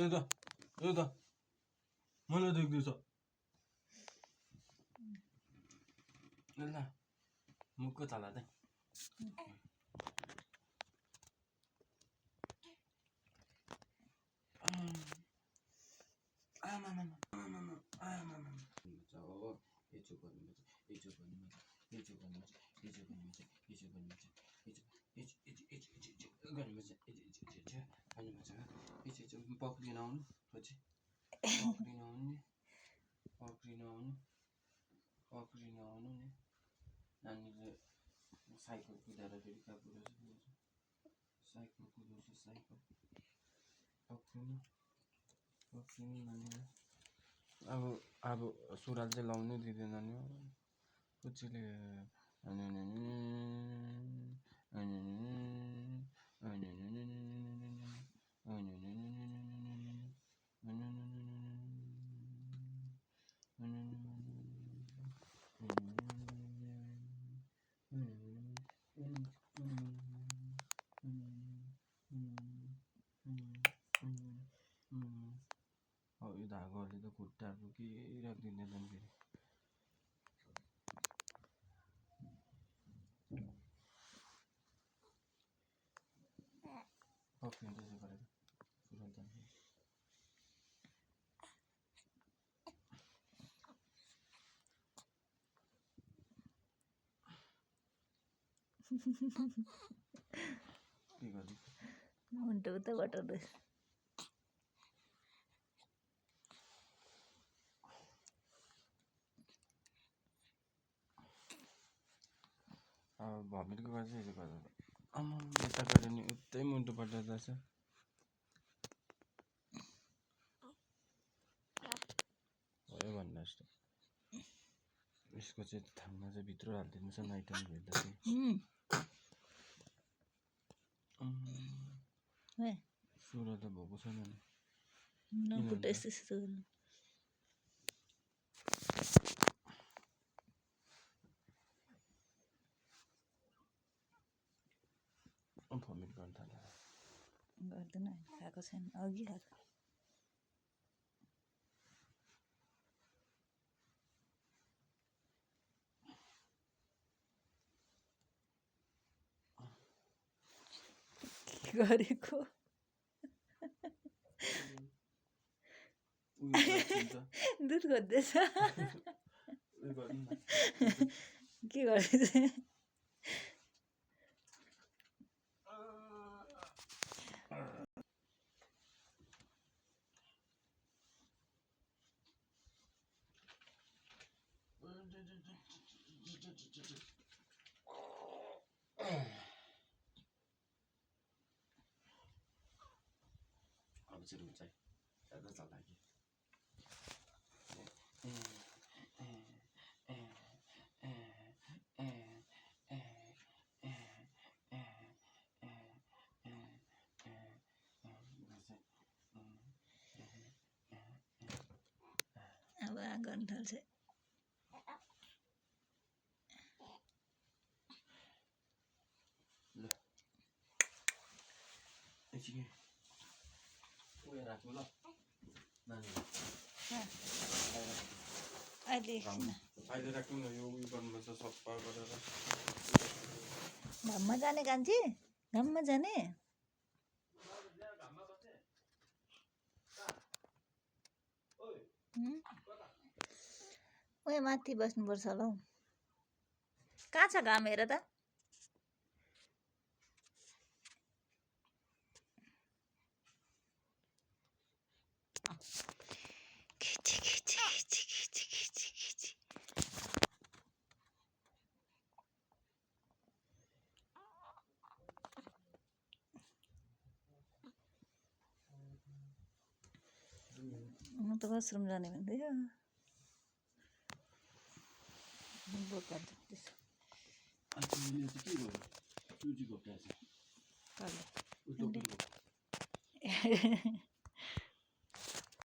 यता मलाई देख्दैछ ल मुखको तला चाहिँ पक्रिन आउनु पछि पक्रिन आउनु नि नानीले साइकल कुदाएर फेरि कहाँ कुदाउँछ साइकल पक्रिनु नानीलाई अब सुराल चाहिँ लाउनै दिँदैन नि कुचीले यो धागोहरूले त खुट्टाहरू के राखिदिँदैन फेरि पक्रिन्छ त्यसो गरेर सुरल जान्छ के गर्दै मुन्टो उता बटाउँदैछ अब भमिटको गर्छ यसो गर्दा आमा यता गऱ्यो नि उतै मुन्टो बटाउँदैछ भयो भन्दा जस्तो यसको चाहिँ थाङ्ना चाहिँ भित्र हालिदिनु छ नाइट टाइम हेर्दा चाहिँ सुरा त भएको छैन नि भमिट गर्न थाल्यो गर्दैन खाएको छैन अघि खाएको के गरेको दुध खोज्दैछ के गर्दैछ अब चाहिँ हुन्छ है ज्यादा चल्दा कि अब गर्न थाल्छ ल एकछिन उयो राख्नु ल अहिले राख्नु न यो उयो गर्नुपर्छ सफा गरेर घाममा जाने कान्छी घाममा जाने उयो माथि बस्नुपर्छ होला हौ कहाँ छ घाम हेर त म त वासरुम जाने भन्दैछ बोका दुख्दैछ के गर्यो